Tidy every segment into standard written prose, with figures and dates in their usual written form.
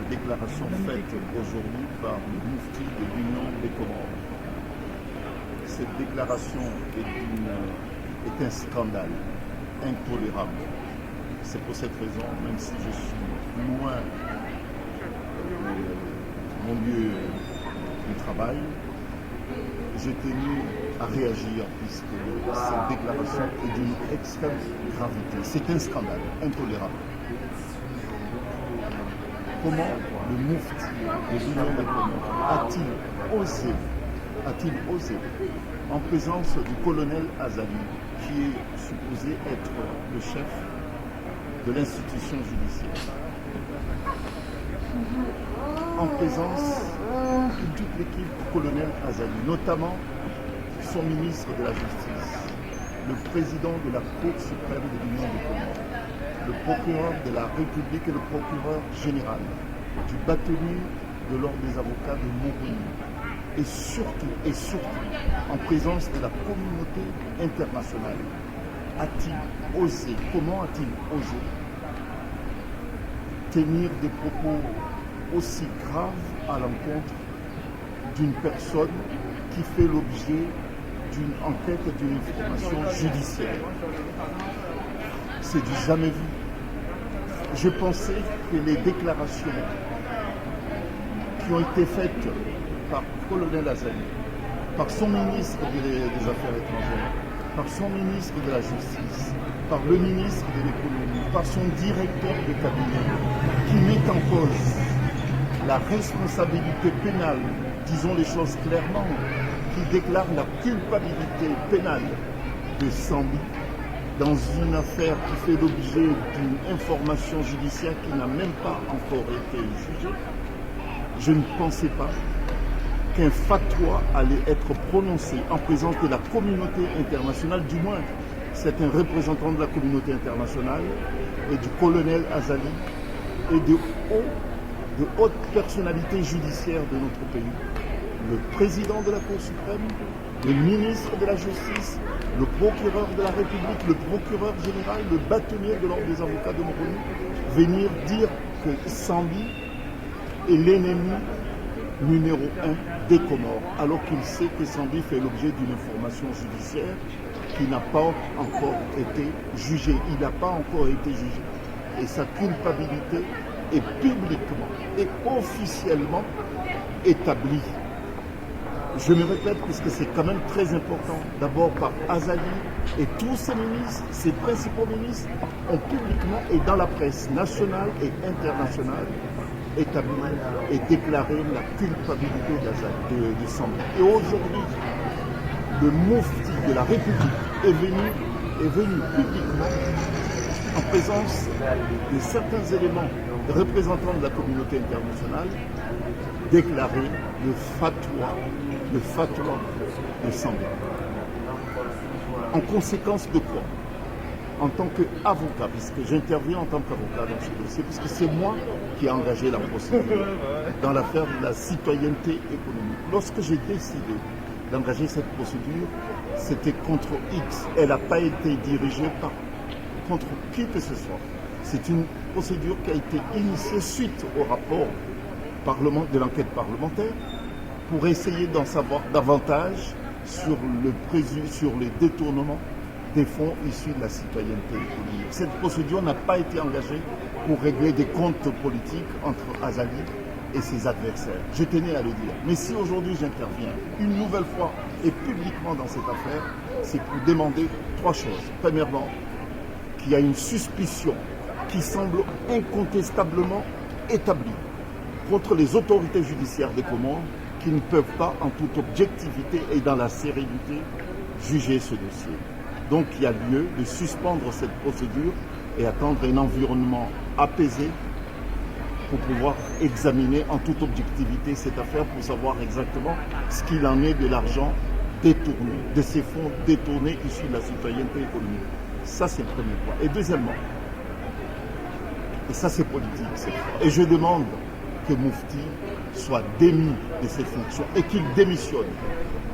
déclaration faite aujourd'hui par le Moufti de l'Union des Comores. Cette déclaration est un scandale intolérable. C'est pour cette raison, même si je suis loin de mon lieu de travail, j'ai tenu à réagir puisque cette déclaration est d'une extrême gravité. C'est un scandale intolérable. Comment le Moufti de l'Union des Comores a-t-il osé, en présence du colonel Azali, qui est supposé être le chef de l'institution judiciaire, en présence de toute l'équipe du colonel Azali, notamment son ministre de la Justice, le président de la Cour suprême de l'Union des Comores, le procureur de la République et le procureur général du bâtonnier de l'Ordre des avocats de Moroni, et surtout, en présence de la communauté internationale, comment a-t-il osé tenir des propos aussi graves à l'encontre d'une personne qui fait l'objet d'une enquête et d'une information judiciaire? C'est du jamais vu. Je pensais que les déclarations qui ont été faites par le colonel Azali, par son ministre des Affaires étrangères, par son ministre de la Justice, par le ministre de l'Économie, par son directeur de cabinet, qui met en cause la responsabilité pénale, disons les choses clairement, qui déclare la culpabilité pénale de Sambi dans une affaire qui fait l'objet d'une information judiciaire qui n'a même pas encore été jugée. Je ne pensais pas qu'un fatwa allait être prononcé en présence de la communauté internationale, du moins c'est un représentant de la communauté internationale et du colonel Azali et de hautes personnalités judiciaires de notre pays, le président de la Cour suprême, le ministre de la Justice, le procureur de la République, le procureur général, le bâtonnier de l'Ordre des avocats de Moroni, venir dire que Sambi est l'ennemi numéro 1 des Comores, alors qu'il sait que Sambi fait l'objet d'une information judiciaire qui n'a pas encore été jugée. Il n'a pas encore été jugé. Et sa culpabilité est publiquement et officiellement établie. Je me répète, puisque c'est quand même très important, d'abord par Azali et tous ses ministres, ses principaux ministres, ont publiquement et dans la presse nationale et internationale établi et déclaré la culpabilité d'Azali, de Sambi. Et aujourd'hui, le Moufti de la République est venu publiquement, en présence de certains éléments représentants de la communauté internationale, déclarer le fatwa de Sambi. En conséquence de quoi? En tant qu'avocat, puisque j'interviens en tant qu'avocat dans ce dossier, puisque c'est moi qui ai engagé la procédure dans l'affaire de la citoyenneté économique. Lorsque j'ai décidé d'engager cette procédure, c'était contre X. Elle n'a pas été dirigée contre qui que ce soit. C'est une procédure qui a été initiée suite au rapport de l'enquête parlementaire pour essayer d'en savoir davantage sur les détournements des fonds issus de la citoyenneté économique. Cette procédure n'a pas été engagée pour régler des comptes politiques entre Azali et ses adversaires. Je tenais à le dire. Mais si aujourd'hui j'interviens une nouvelle fois et publiquement dans cette affaire, c'est pour demander trois choses. Premièrement, qu'il y a une suspicion qui semble incontestablement établie contre les autorités judiciaires des Comores qui ne peuvent pas, en toute objectivité et dans la sérénité, juger ce dossier. Donc il y a lieu de suspendre cette procédure et attendre un environnement apaisé pour pouvoir examiner en toute objectivité cette affaire pour savoir exactement ce qu'il en est de l'argent détourné, de ces fonds détournés issus de la citoyenneté économique. Ça, c'est le premier point. Et deuxièmement, et ça c'est politique cette fois, et je demande que Moufti soit démis de ses fonctions et qu'il démissionne,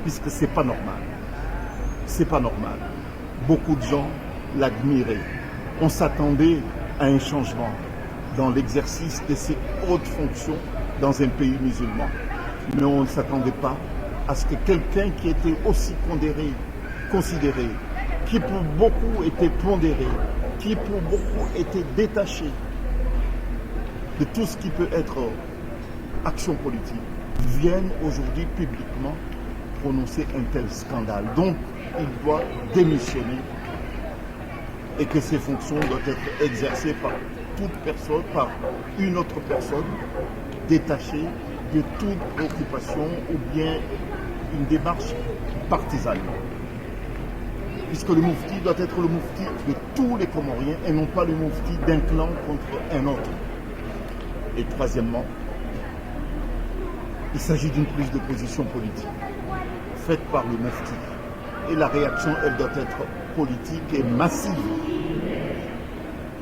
puisque c'est pas normal. C'est pas normal. Beaucoup de gens l'admiraient. On s'attendait à un changement. dans l'exercice de ses hautes fonctions dans un pays musulman. Mais on ne s'attendait pas à ce que quelqu'un qui était aussi considéré, qui pour beaucoup était pondéré, qui pour beaucoup était détaché de tout ce qui peut être action politique, vienne aujourd'hui publiquement prononcer un tel scandale. Donc, il doit démissionner et que ses fonctions doivent être exercées par toute personne, par une autre personne détachée de toute préoccupation ou bien une démarche partisane. Puisque le Moufti doit être le Moufti de tous les Comoriens et non pas le Moufti d'un clan contre un autre. Et troisièmement, il s'agit d'une prise de position politique faite par le Moufti. Et la réaction, elle doit être politique et massive.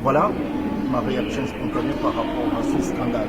Voilà ma réaction spontanée par rapport à ce scandale.